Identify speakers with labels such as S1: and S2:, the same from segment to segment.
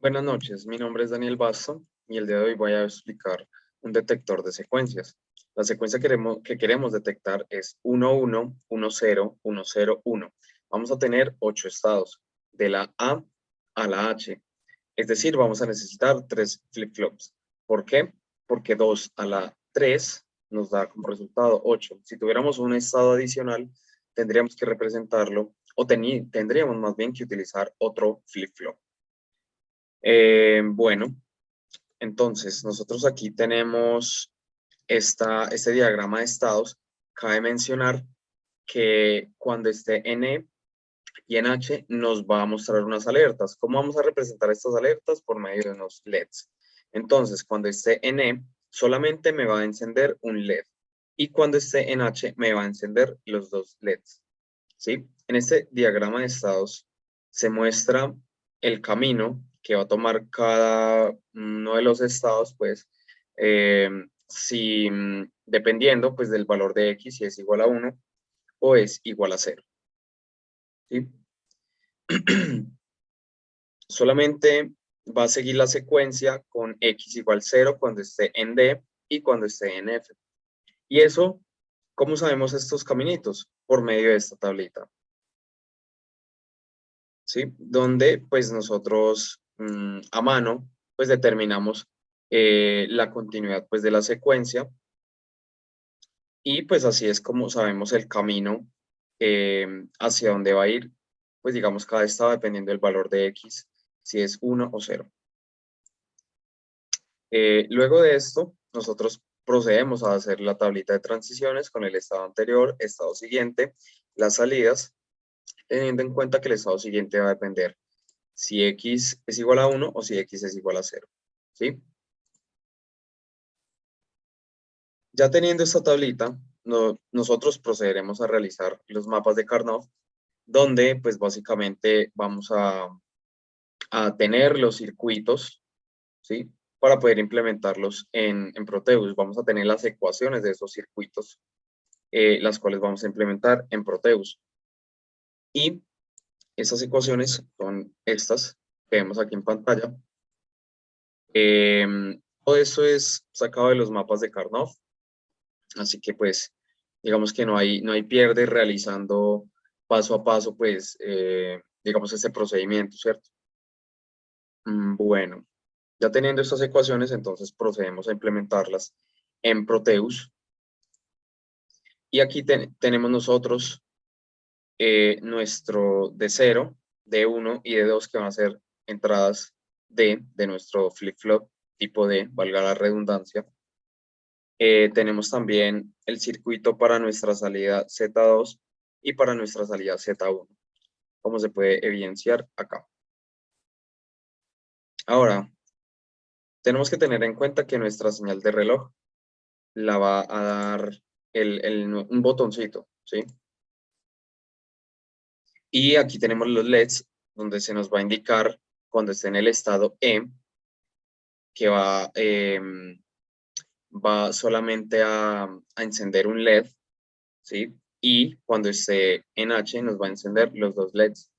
S1: Buenas noches, mi nombre es Daniel Basto y el día de hoy voy a explicar un detector de secuencias. La secuencia que queremos detectar es 1, 1, 1, 0, 1, 0, 1. Vamos a tener 8 estados, de la A a la H. Es decir, vamos a necesitar 3 flip-flops. ¿Por qué? Porque 2 a la 3 nos da como resultado 8. Si tuviéramos un estado adicional, tendríamos que representarlo o tendríamos más bien que utilizar otro flip-flop. Bueno, entonces nosotros aquí tenemos este diagrama de estados. Cabe mencionar que cuando esté en E y en H nos va a mostrar unas alertas. ¿Cómo vamos a representar estas alertas? Por medio de unos LEDs. Entonces, cuando esté en E, solamente me va a encender un LED. Y cuando esté en H, me va a encender los dos LEDs. ¿Sí? En este diagrama de estados se muestra el camino que va a tomar cada uno de los estados, pues, si dependiendo pues del valor de X, si es igual a 1 o es igual a 0. ¿Sí? Solamente va a seguir la secuencia con X igual 0 cuando esté en D y cuando esté en F. Y eso, ¿cómo sabemos estos caminitos? Por medio de esta tablita. ¿Sí? Donde pues nosotros a mano pues determinamos la continuidad pues de la secuencia y pues así es como sabemos el camino hacia dónde va a ir pues digamos cada estado dependiendo del valor de X, si es 1 o 0. Luego de esto nosotros procedemos a hacer la tablita de transiciones con el estado anterior, estado siguiente, las salidas, teniendo en cuenta que el estado siguiente va a depender si X es igual a 1 o si X es igual a 0. ¿Sí? Ya teniendo esta tablita, nosotros procederemos a realizar los mapas de Karnaugh, donde pues básicamente vamos a tener los circuitos, ¿sí? Para poder implementarlos en Proteus. Vamos a tener las ecuaciones de esos circuitos, las cuales vamos a implementar en Proteus. Y estas ecuaciones son estas que vemos aquí en pantalla. Todo eso es sacado de los mapas de Karnaugh, así que pues digamos que no hay pierde realizando paso a paso pues digamos este procedimiento, ¿cierto? Bueno, ya teniendo estas ecuaciones entonces procedemos a implementarlas en Proteus y aquí tenemos nosotros nuestro D0, D1 y D2 que van a ser entradas de nuestro flip-flop tipo D, valga la redundancia. Tenemos también el circuito para nuestra salida Z2 y para nuestra salida Z1, como se puede evidenciar acá. Ahora, tenemos que tener en cuenta que nuestra señal de reloj la va a dar un botoncito, ¿sí? Y aquí tenemos los LEDs, donde se nos va a indicar cuando esté en el estado E, que va solamente a encender un LED, ¿sí? Y cuando esté en H nos va a encender los dos LEDs.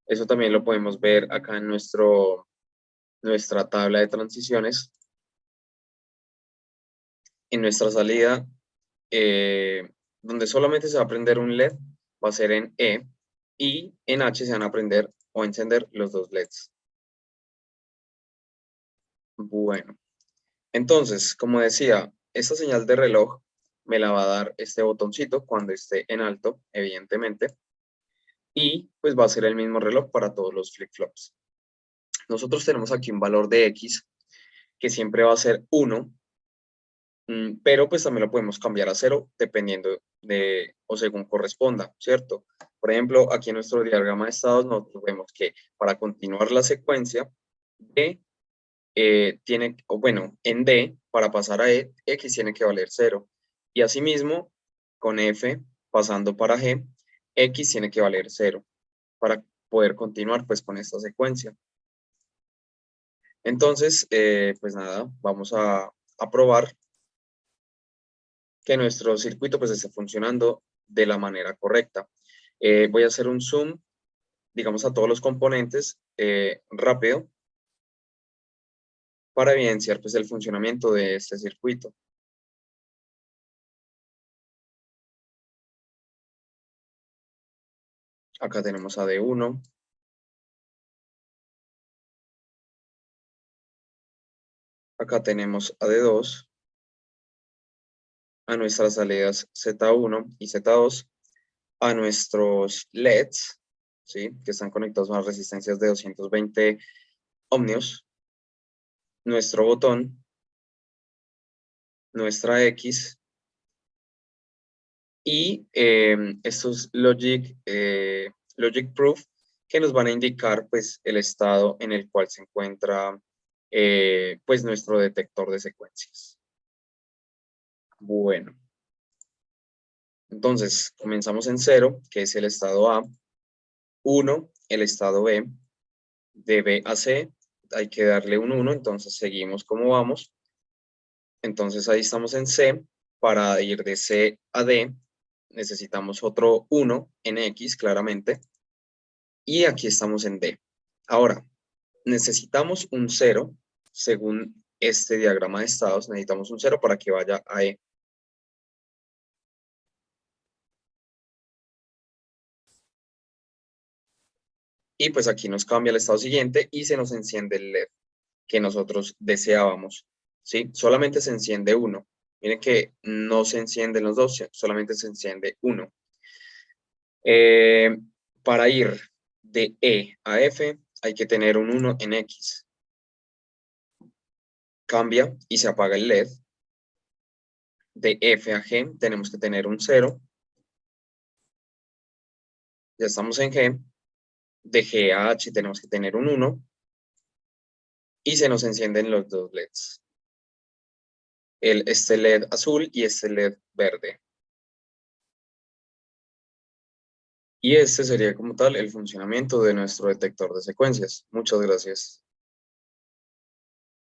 S1: Eso también lo podemos ver acá en nuestra tabla de transiciones. En nuestra salida, donde solamente se va a prender un LED, va a ser en E, y en H se van a prender o encender los dos LEDs. Bueno, entonces, como decía, esta señal de reloj me la va a dar este botoncito cuando esté en alto, evidentemente, y pues va a ser el mismo reloj para todos los flip-flops. Nosotros tenemos aquí un valor de X que siempre va a ser 1, pero pues también lo podemos cambiar a 0 dependiendo o según corresponda, ¿cierto? Por ejemplo, aquí en nuestro diagrama de estados nosotros vemos que para continuar la secuencia, D en D, para pasar a E, X tiene que valer 0. Y asimismo, con F, pasando para G, X tiene que valer 0 para poder continuar pues con esta secuencia. Entonces, pues nada, vamos a probar que nuestro circuito pues esté funcionando de la manera correcta. Voy a hacer un zoom, digamos, a todos los componentes rápido para evidenciar pues el funcionamiento de este circuito. Acá tenemos a D1. Acá tenemos a D2. A nuestras salidas Z1 y Z2. A nuestros LEDs, ¿sí? Que están conectados a las resistencias de 220 ohmios. Nuestro botón. Nuestra X. Y estos logic proof que nos van a indicar pues el estado en el cual se encuentra pues nuestro detector de secuencias. Bueno, entonces comenzamos en 0, que es el estado A, 1, el estado B, de B a C hay que darle un 1, entonces seguimos como vamos. Entonces ahí estamos en C, para ir de C a D necesitamos otro 1 en X claramente. Y aquí estamos en D. Ahora, necesitamos un 0, según este diagrama de estados, necesitamos un 0 para que vaya a E. Y pues aquí nos cambia el estado siguiente y se nos enciende el LED que nosotros deseábamos, ¿sí? Solamente se enciende uno. Miren que no se encienden los dos, solamente se enciende uno. Para ir de E a F hay que tener un 1 en X. Cambia y se apaga el LED. De F a G tenemos que tener un 0. Ya estamos en G. De G a H tenemos que tener un 1. Y se nos encienden los dos LEDs. Este LED azul y este LED verde. Y este sería como tal el funcionamiento de nuestro detector de secuencias. Muchas gracias.